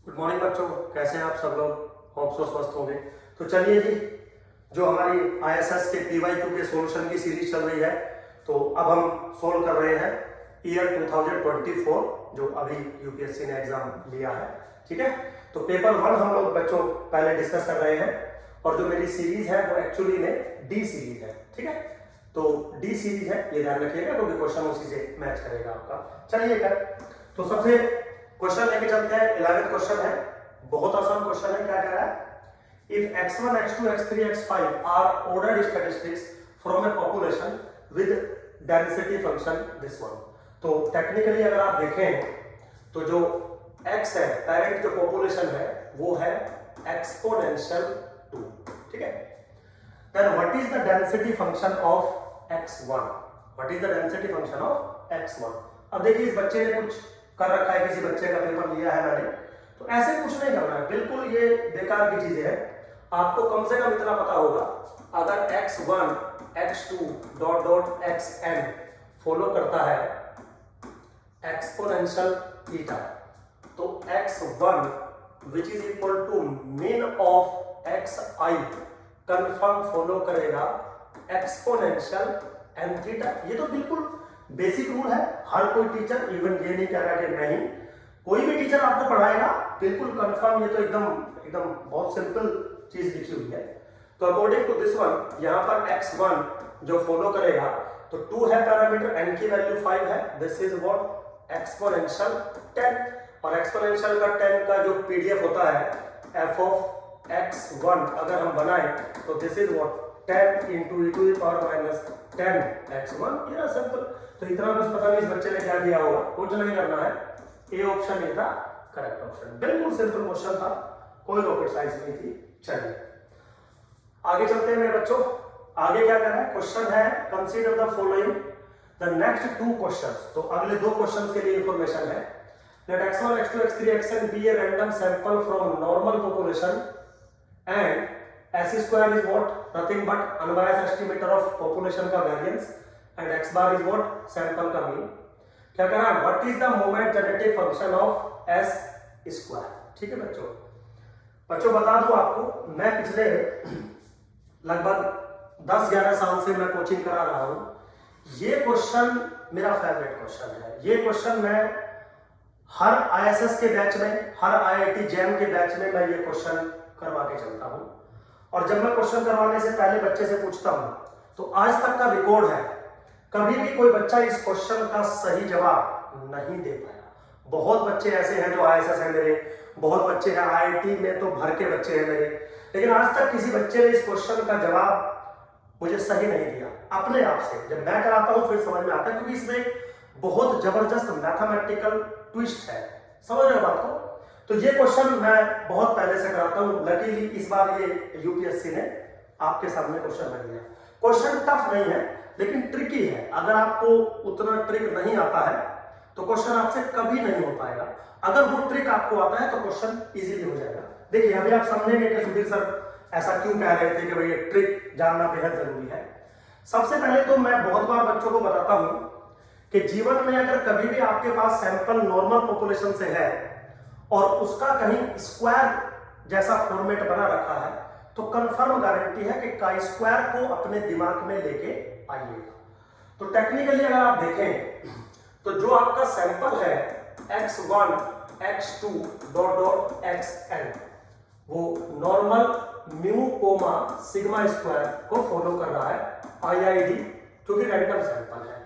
Good morning बच्चों, कैसे हैं आप सब लोग। होप सो स्वस्थ होंगे। तो चलिए जी, जो हमारी आईएसएस के PY2 के सॉल्यूशन की सीरीज चल रही है, तो अब हम सोल्व कर रहे हैं ईयर 2024 जो अभी यूपीएससी ने एग्जाम लिया है। ठीक है, तो पेपर 1 हम लोग बच्चों पहले डिस्कस कर रहे हैं, और जो मेरी सीरीज है वो एक्चुअली में डी सीरीज है। ठीक है, तो डी सीरीज है, ये ध्यान रखिएगा क्योंकि क्वेश्चन उसी से मैच करेगा आपका। चलिए कर, तो सबसे क्वेश्चन लेके चलते हैं। 11th क्वेश्चन है, बहुत आसान क्वेश्चन है। क्या कह रहा है? If x1 x2 x3 x5 are ordered statistics from a population with density function this one। तो टेक्निकली अगर आप देखें तो जो x है, पेरेंट जो पॉपुलेशन है वो है एक्सपोनेंशियल 2। ठीक है, then what is the density function of x1? What is the density function of x1? अब देखिए, इस बच्चे ने कुछ कर रखा है, किसी बच्चे का पेपर लिया है मैंने, तो ऐसे कुछ नहीं करना है, बिल्कुल ये बेकार की चीजें हैं। आपको कम से कम इतना पता होगा, अगर x1 x2 dot dot xn follow करता है एक्सपोनेंशियल थीटा, तो x1 which is equal to mean of xi confirm follow करेगा एक्सपोनेंशियल n थीटा। ये तो बिल्कुल बेसिक रूल है। हर कोई टीचर, इवन ये नहीं कह रहा कि नहीं, कोई भी टीचर आपको पढ़ाएगा बिल्कुल कंफर्म। ये तो एकदम एकदम बहुत सिंपल चीज लिखी हुई है। तो अकॉर्डिंग टू दिस वन, यहाँ पर x1 जो फॉलो करेगा, तो 2 है पैरामीटर, n की वैल्यू 5 है, दिस इज व्हाट एक्सपोनेंशियल 10। और एक्सपोनेंशियल का 10 का जो पीडीएफ होता है f ऑफ x1 अगर हम बनाए, तो this is what 10 into e to the power minus 10 x1। ये ना सिंपल। तो इतना कुछ पता नहीं इस बच्चे ने क्या दिया होगा, कुछ नहीं करना है। ए option is the correct option. बिल्कुल सिंपल क्वेश्चन था, कोई रॉकेट साइंस नहीं थी। चलिए आगे चलते हैं मेरे बच्चों। आगे क्या करना है? क्वेश्चन है consider the following the next 2 questions. तो अगले 2 क्वेश्चंस के लिए इंफॉर्मेशन है। Let x1 x2 x3 xn be a random sample from normal population and S square is what? Nothing but unbiased estimator of population का variance and x bar is what? Sample का mean। क्या कहना है? What is the moment genetic function of S square? ठीक है बच्चों, बता दूं आपको, मैं पिछले लगभग 10-11 साल से मैं कोचिंग करा रहा हूं। ये क्वेश्चन मेरा फेवरेट क्वेश्चन है। ये क्वेश्चन मैं हर ISS के बैच में, हर IIT जैम के बैच में मैं ये क्वेश्चन करवा के चलता हूं। और जब मैं क्वेश्चन करवाने से पहले बच्चे से पूछता हूं, तो आज तक का रिकॉर्ड है, कभी भी कोई बच्चा इस क्वेश्चन का सही जवाब नहीं दे पाया। बहुत बच्चे ऐसे हैं जो ISS है मेरे, बहुत बच्चे हैं IIT में, तो भर के बच्चे हैं मेरे, लेकिन आज तक किसी बच्चे ने इस क्वेश्चन का जवाब मुझे सही नहीं दिया। अपने आप से जब मैं कराता हूं फिर समझ में आता है, क्योंकि इसमें बहुत जबरदस्त मैथमेटिकल ट्विस्ट है। समझ रहे हो बात को? तो ये क्वेश्चन मैं बहुत पहले से कराता हूं। लकीली इस बार ये यूपीएससी ने आपके सामने क्वेश्चन रख दिया। क्वेश्चन टफ नहीं है लेकिन ट्रिकी है। अगर आपको उतना ट्रिक नहीं आता है तो क्वेश्चन आपसे कभी नहीं हो पाएगा। अगर वो ट्रिक आपको आता है तो क्वेश्चन इजीली हो जाएगा। देखिए अभी आप समझेंगे कि सुधीर सर ऐसा क्यों कह रहे थे कि भाई ये ट्रिक जानना बेहद जरूरी है। सबसे पहले तो मैं बहुत बार बच्चों को बताता हूं कि जीवन में अगर कभी भी आपके पास सैंपल नॉर्मल पॉपुलेशन से है और उसका कहीं स्क्वायर जैसा फॉर्मेट बना रखा है, तो कंफर्म गारंटी है कि का स्क्वायर को अपने दिमाग में लेके आइएगा। तो टेक्निकली अगर आप देखें तो जो आपका सैंपल है x1 x2 dot dot xn, वो normal mu comma sigma square को फॉलो कर रहा है IID, क्योंकि रैंडम सैंपल है।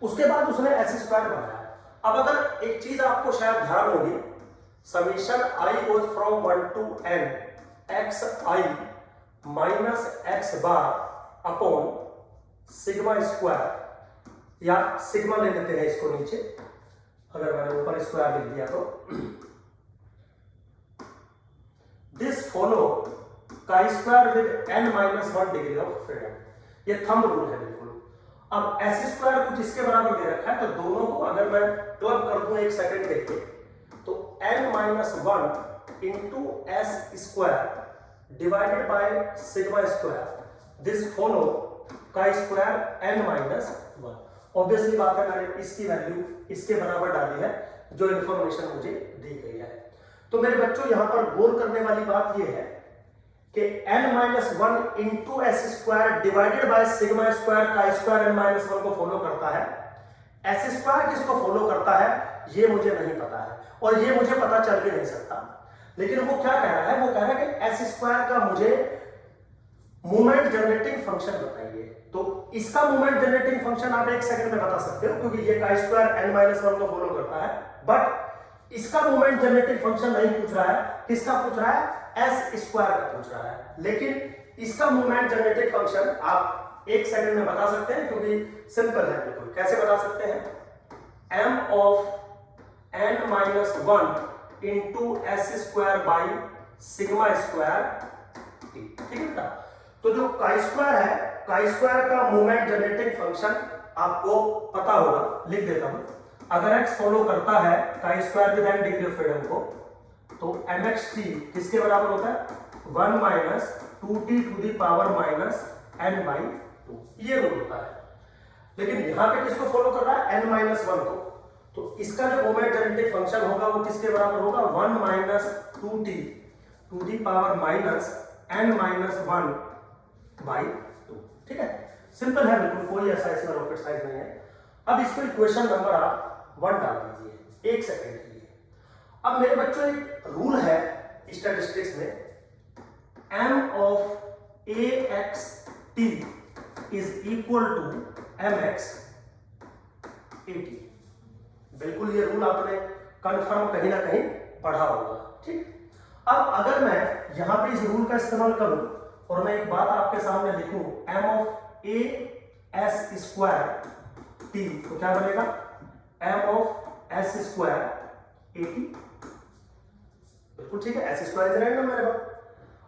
उसके बाद उसने S स्क्वायर बनाया। अब अगर एक चीज आपको शायद ध्यान होगी, summation I goes from 1 to n xi minus x bar upon sigma square, या सिग्मा ले लेते हैं इसको नीचे, अगर मैंने ऊपर स्क्वायर लिख दिया तो दिस फॉलो का square with n minus 1 degree of freedom. ये थंब रूल है बिल्कुल। अब S स्क्वायर कुछ इसके बराबर दे रखा है, तो दोनों को अगर मैं क्लब कर दूं 1 सेकंड के लिए, तो n minus 1 into S square divided by sigma square, this follow का स्क्वायर n माइनस 1। ऑब्वियसली बात है, मैंने इसकी वैल्यू इसके बराबर डाली है जो इंफॉर्मेशन मुझे दी गई है। तो मेरे बच्चों यहां पर गौर करने वाली बात यह है कि n-1 into S square divided by sigma square का स्क्वायर n-1 को फॉलो करता है। एस स्क्वायर किसको फॉलो करता है ये मुझे नहीं पता है, और ये मुझे पता चल भी नहीं सकता। लेकिन वो क्या कह रहा है, वो कह रहा है कि एस स्क्वायर का मुझे मोमेंट जनरेटिंग फंक्शन बताइए। तो इसका मोमेंट जनरेटिंग फंक्शन आप एक सेकंड में बता सकते हो, क्योंकि ये का स्क्वायर n-1 को फॉलो करता है। बट इसका मोमेंट जनरेटिंग फंक्शन नहीं पूछ रहा है, किसका पूछ रहा है, एस स्क्वायर का पूछ रहा है। लेकिन इसका मोमेंट जनरेटिंग फंक्शन आप एक सेकंड में बता सकते हैं, क्योंकि सिंपल है बिल्कुल। कैसे बता सकते हैं, m of n-1 into S square by sigma square T. ठीक है बेटा, तो जो का स्क्वायर है, का स्क्वायर का मोमेंट जनरेटिंग फंक्शन आपको पता होगा, लिख देता हूं। अगर x फॉलो करता है का square with n degree of freedom को, तो mxt किसके बराबर होता है, 1 minus 2t to the power minus n by 2, ये रूल होता है। लेकिन यहां पे किसको फॉलो कर रहा है, n-1 को, तो इसका जो मोमेंट जनरेटिंग फंक्शन होगा वो किसके बराबर होगा, 1 minus 2t to the power minus n-1 by 2। ठीक है, सिंपल है बिल्कुल, कोई ऐसा इसमें रॉकेट साइंस नहीं है। अब इसको इक्वेशन नंबर आप 1 डाल दीजिए एक सेकंड के लिए। अब मेरे बच्चों एक रूल है स्टैटिस्टिक्स में, m of axt is equal to mx at। बिल्कुल ये रूल आपने कंफर्म कहीं ना कहीं पढ़ा होगा। ठीक, अब अगर मैं यहां पे इस रूल का इस्तेमाल करूं और मैं एक बात आपके सामने लिखूं, m of a s square t, तो क्या बनेगा, m of s square at। बिल्कुल ठीक है, s स्क्वायर इज रैंडम मेरे पास।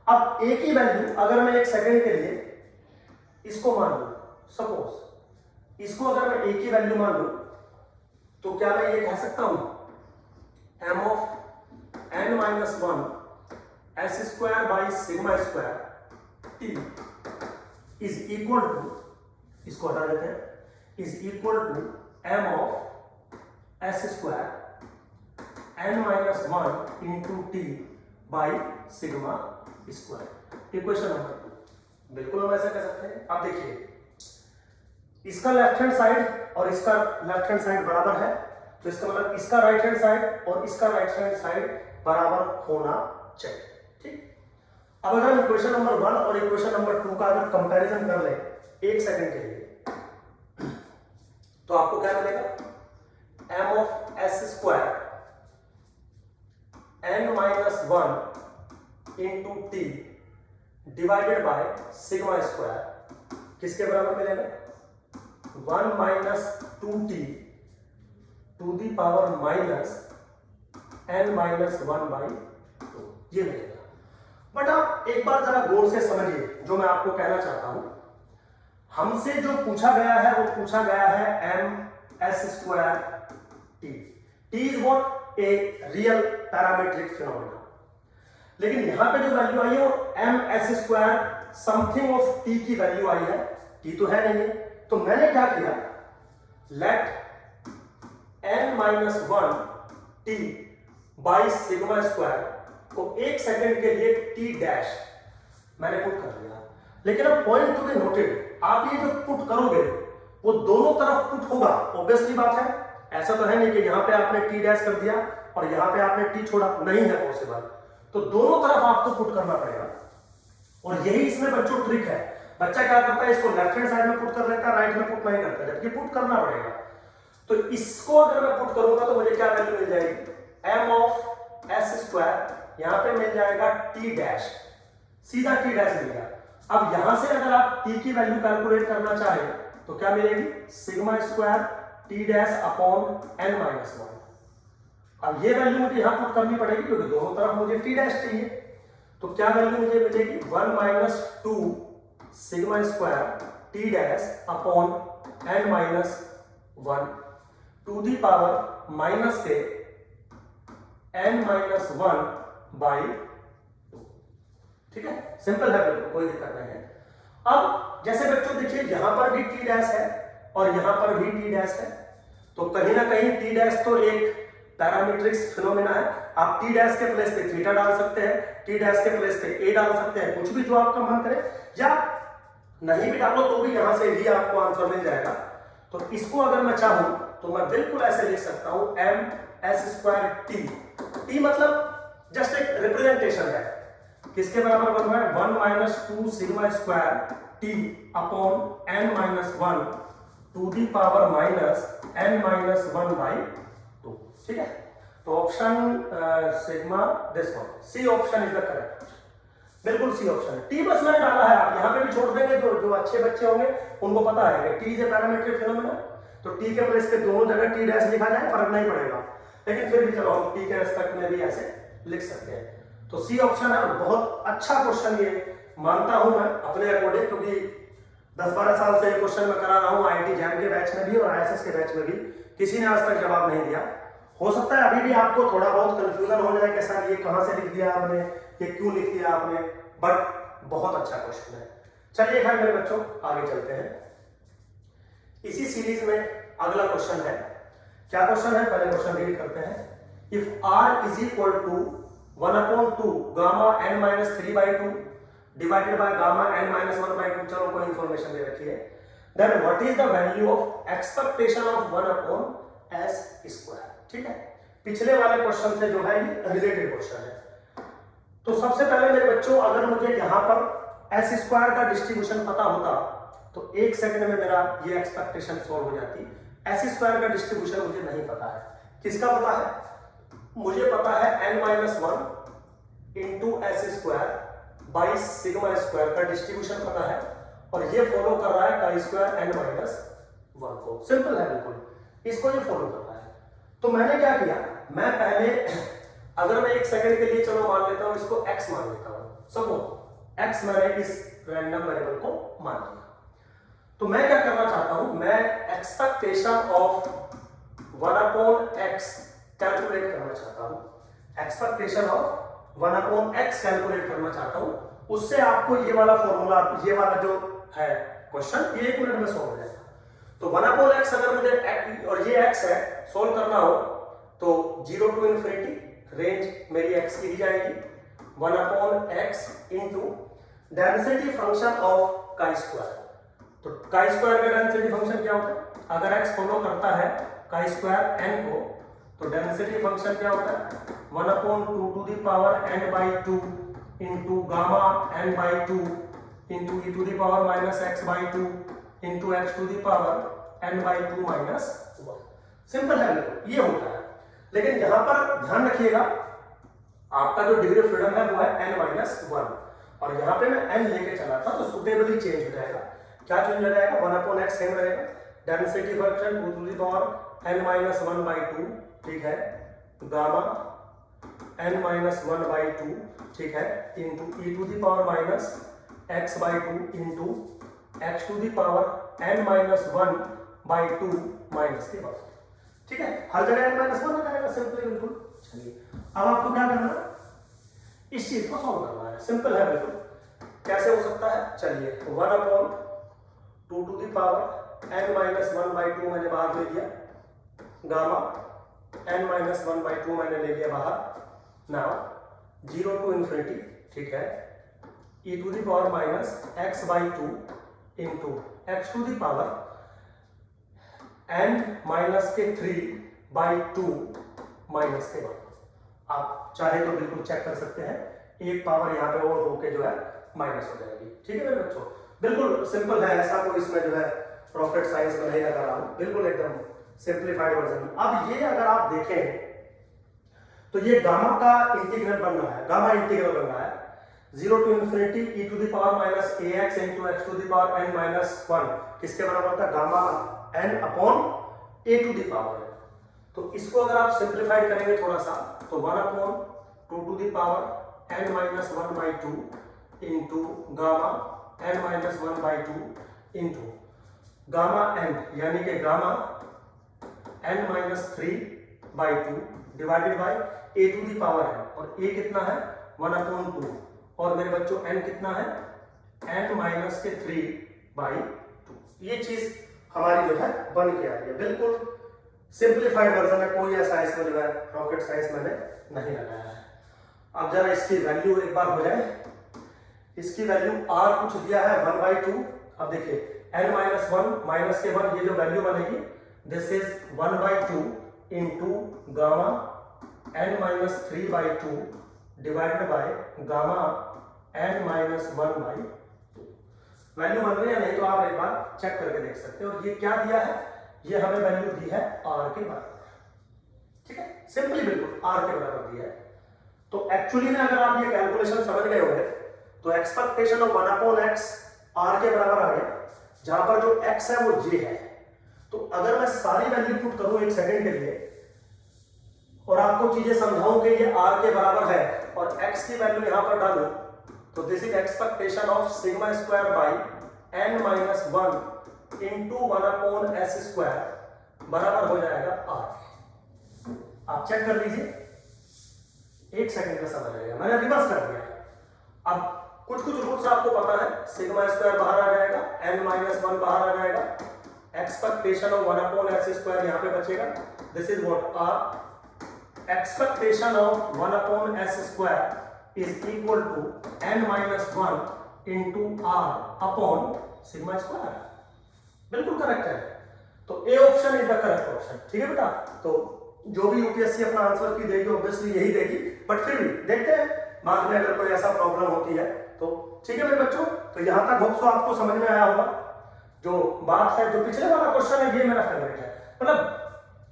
अब a की वैल्यू अगर मैं एक सेकंड के लिए इसको मान लूं, सपोज इसको अगर मैं a की वैल्यू मान लूं, तो क्या मैं ये कह सकता हूं, m of n-1 s square by sigma square t is equal to, इसको हटा देते हैं, is equal to m of s square n-1 into t by sigma square. Equation number 2। बिल्कुल हम ऐसा कह सकते हैं। अब देखिए, इसका लेफ्ट हैंड साइड और इसका लेफ्ट हैंड साइड बराबर है, तो इसका मतलब इसका राइट हैंड साइड और इसका राइट हैंड साइड बराबर होना चाहिए। ठीक, अब अगर हम इक्वेशन नंबर 1 और इक्वेशन नंबर 2 का अगर कंपैरिजन कर ले एक सेकंड के लिए, तो आपको क्या मिलेगा, m of s square n-1 into t divided by sigma square किसके बराबर मिलेगा, 1 minus 2t to the power minus n-1 by 2, ये मिलेगा। बट आप एक बार जरा गौर से समझिए जो मैं आपको कहना चाहता हूं। हमसे जो पूछा गया है वो पूछा गया है m s square t। t is what, a real parametric phenomena. लेकिन यहां पे जो वैल्यू आई है वो m s square something of t की वैल्यू आई है, t तो है नहीं है। तो मैंने क्या किया, let n-1 t by sigma square को एक सेकंड के लिए t डैश मैंने पुट कर दिया। लेकिन अब पॉइंट टू बी नोटेड, आप ये जो पुट करोगे वो दोनों तरफ पुट होगा, ऑब्वियसली बात है। ऐसा तो है नहीं कि यहां पे आपने t डैश कर दिया और यहां पे आपने t छोड़ा, नहीं है पॉसिबल। तो दोनों तरफ आपको पुट करना पड़ेगा, और यही इसमें बच्चों ट्रिक है। बच्चा क्या करता है, इसको लेफ्ट हैंड साइड में पुट कर लेता है, राइट में पुट नहीं करता, जबकि पुट करना पड़ेगा। तो इसको अगर मैं पुट करूंगा तो मुझे क्या वैल्यू मिल जाएगी, m ऑफ s स्क्वायर, यहां पे मिल जाएगा t डैश, सीधा t डैश मिल गया। अब यहां से अगर आप t की वैल्यू कैलकुलेट करना चाहे तो क्या मिलेगी, sigma square t dash upon n-1। अब ये वैल्यू मुझे यहां पुट करनी पड़ेगी क्योंकि दोनों तरफ मुझे t डैश चाहिए। तो क्या वैल्यू मुझे मिलेगी, 1 minus 2 sigma square t dash upon n-1 to the power minus के n-1 बाई 2। ठीक है, सिंपल है बिल्कुल, कोई दिक्कत नहीं है। अब जैसे बच्चों देखिए, यहां पर भी t डैश है और यहां पर भी t डैश है, तो कहीं ना कहीं t डैश तो एक पैरामीट्रिक्स फिनोमेना है। आप टी डैश के प्लेस पे थीटा डाल सकते हैं, टी डैश के प्लेस पे ए डाल सकते हैं, कुछ भी जो आपका मन करे, या नहीं भी डालो तो भी यहां से ही आपको आंसर मिल जाएगा। तो इसको अगर मैं चाहूं तो मैं बिल्कुल ऐसे लिख सकता हूं M S square T. T मतलब जस्ट एक रिप्रेजेंटेशन है, किसके बराबर बन रहा है 1 minus 2 sigma square T upon N minus 1 to the power minus N minus 1 by 2। ठीक है, तो option sigma this one, C option is the correct, बिल्कुल सी ऑप्शन। टी बस मैंने डाला है, आप यहां पे भी छोड़ देंगे, जो अच्छे बच्चे होंगे उनको पता है कि T is a parametric phenomena, तो टी के प्लेस पे दोनों जगह टी डैश लिखा जाए फर्क नहीं पड़ेगा, लेकिन फिर भी चलो हम टी के रेस्पेक्ट में भी ऐसे लिख सकते हैं। तो सी ऑप्शन है, बहुत अच्छा क्वेश्चन ये मानता हूं मैं अपने अकॉर्डिंग, क्योंकि 10-12 साल से ये क्वेश्चन मैं करा रहा हूं आईआईटी जैम के बैच में भी और आईएसएस के बैच में भी, किसी ने आज तक जवाब नहीं दिया। हो सकता है अभी भी आपको थोड़ा बहुत कंफ्यूजन हो जाए कि सर ये कहां से लिख दिया आपने, ये क्यों लिख दिया आपने, बट बहुत अच्छा क्वेश्चन है। चलिए खैर मेरे बच्चों आगे चलते हैं। इसी सीरीज में अगला क्वेश्चन है, क्या क्वेश्चन है पहले क्वेश्चन रीड करते हैं। If r is equal to 1/2 gamma n minus 3/2 divided by gamma n minus 1/2, चलो कोई इंफॉर्मेशन दे रखी है, then what is the value of expectation of 1/s square. ठीक है, पिछले वाले क्वेश्चन से जो है ये रिलेटेड क्वेश्चन है। तो सबसे पहले मेरे बच्चों अगर मुझे यहां पर एस स्क्वायर का डिस्ट्रीब्यूशन पता होता तो 1 सेकंड में मेरा ये एक्सपेक्टेशन सॉल्व हो जाती। एस स्क्वायर का डिस्ट्रीब्यूशन मुझे नहीं पता है, किसका पता है, मुझे पता है n-1 into S square by sigma square का डिस्ट्रीब्यूशन पता है, और ये फॉलो कर रहा है काई स्क्वायर n-1 को। सिंपल है बिल्कुल, इसको ये फॉलो कर रहा है। तो मैंने क्या किया, मैं पहले अगर मैं 1 सेकंड के लिए चलो मान लेता हूं इसको x मान लेता हूं, सपोज x मैंने इस रैंडम वेरिएबल को मान लिया। तो मैं क्या करना चाहता हूं, मैं एक्सपेक्टेशन ऑफ 1/x कैलकुलेट करना चाहता हूं, एक्सपेक्टेशन ऑफ 1/x कैलकुलेट करना चाहता हूं। उससे आपको ये वाला फॉर्मूला, ये वाला जो है क्वेश्चन, ये 1 मिनट में सॉल्व हो जाएगा। तो 1/x अगर मुझे, और ये x है, सोल्व करना हो तो 0 टू इन्फिनिटी रेंज मेरी x की दी जाएगी 1/x into density function of chi square. तो काई स्क्वायर का डेंसिटी फंक्शन क्या होता है, अगर x फॉलो करता है काई स्क्वायर n को, तो डेंसिटी फंक्शन क्या होता है 1/2 to the power n/2 into gamma n/2 into e to the power minus x/2 into x to the power n/2 minus 1। Simple है बिल्कुल, ये होता है। लेकिन यहां पर ध्यान रखिएगा, आपका जो डिग्री ऑफ फ्रीडम है वो है n-1, और यहां पे मैं n लेके चला था तो सुटेबली चेंज हो जाएगा। क्या चेंज हो जाएगा, 1/x सेम रहेगा, density function 2 to the power n-1/2, ठीक है, गामा n-1/2, ठीक है, into e to the power minus x/2 into x to the power n-1/2 minus के बाद। ठीक है, हर जगह n-1 आ जाएगा सिंपली, बिल्कुल। चलिए अब आपको क्या करना है, इस चीज को सॉल्व करना है, सिंपल है बिल्कुल। कैसे हो सकता है, चलिए 1/2 टू द पावर n-1/2 मैंने बाहर ले लिया, गामा n-1/2 मैंने ले लिया बाहर। नाउ 0 टू इन्फिनिटी, ठीक है, e to the power minus x/2 into x to the power n-3/2 minus के बाद। आप चाहे तो बिल्कुल चेक कर सकते हैं, एक पावर यहाँ पे और होके जो है माइनस हो जाएगी। ठीक है मेरे बच्चों, बिल्कुल सिंपल है, ऐसा कोई इसमें जो है रॉकेट साइंस में नहीं लगा रहा हूं, बिल्कुल एकदम सिंप्लीफाइड वर्जन। अब ये अगर आप देखें तो ये गामा का इंटीग्रल बन रहा है, गामा इंटीग्रल बन रहा है 0 to infinity e to the power minus ax into x to the power n-1, किसके बराबर होता है, gamma n upon a to the power. तो इसको अगर आप सिंप्लीफाइड करेंगे थोड़ा सा, तो 1/2 to the power n-1/2 into gamma n-1/2 into gamma n, यानी कि gamma n-3/2 divided by a to the power है, और a कितना है 1/2, और मेरे बच्चों n कितना है n-3/2। ये चीज हमारी जो है बन के आ रही है, बिल्कुल सिंप्लीफाइड वर्जन है, कोई ऐसा इसमें जो है रॉकेट साइंस मैंने नहीं लगाया है। अब जरा इसकी वैल्यू एक बार हो जाए। इसकी वैल्यू r कुछ दिया है 1/2। अब देखिए n माइनस 1 माइनस के 1, ये जो वैल्यू बनेगी this is 1/2 into gamma n minus 3/2 divided by gamma n minus 1/2। Value बन रही है नहीं तो आप एक बार चेक करके देख सकते हो। और ये क्या दिया है, ये हमें वैल्यू दी है r के बराबर, ठीक है, सिंपली बिल्कुल r के बराबर दिया है। तो एक्चुअली में अगर आप ये कैलकुलेशन समझ गए होंगे तो एक्सपेक्टेशन ऑफ 1/x r के बराबर आ गया, जहां पर जो x है वो j है। तो अगर मैं सारी वैल्यू पुट करूं एक सेकंड के लिए और आपको चीजें समझाऊं कि ये r के बराबर है और x की वैल्यू यहां पर डालूं, तो this is expectation of sigma square by n minus 1 into 1/s² बराबर हो जाएगा r। आप चेक कर लीजिए, एक सेकंड में समझ आएगा, मैंने रिवर्स कर दिया। अब कुछ रूल्स आपको पता है, सिग्मा स्क्वायर बाहर आ जाएगा, n माइनस 1 बाहर आ जाएगा, एक्सपेक्टेशन ऑफ 1/s² यहां पे बचेगा, this is what r। Expectation of 1/s² is equal to n minus 1 into r upon sigma square. बिल्कुल करेक्ट है। तो A option is the correct option, ठीक है बेटा। तो जो भी यूपीएससी अपना आंसर की देगी ऑब्वियसली यही देगी, बट फिर भी देखते हैं बाद में अगर कोई ऐसा प्रॉब्लम होती है तो। ठीक है मेरे बच्चों, तो यहां तक होप सो आपको समझ में आया होगा। जो बात है, जो पिछले वाला क्वेश्चन है, ये मेरा फेवरेट है, मतलब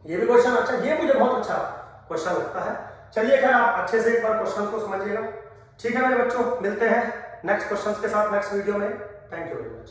ये भी क्वेश्चन अच्छा, ये मुझे बहुत अच्छा क्वेश्चन लगता है। चलिए खैर, आप अच्छे से एक बार क्वेश्चन को समझिएगा। ठीक है मेरे बच्चों, मिलते हैं नेक्स्ट क्वेश्चन के साथ नेक्स्ट वीडियो में। Thank you very much.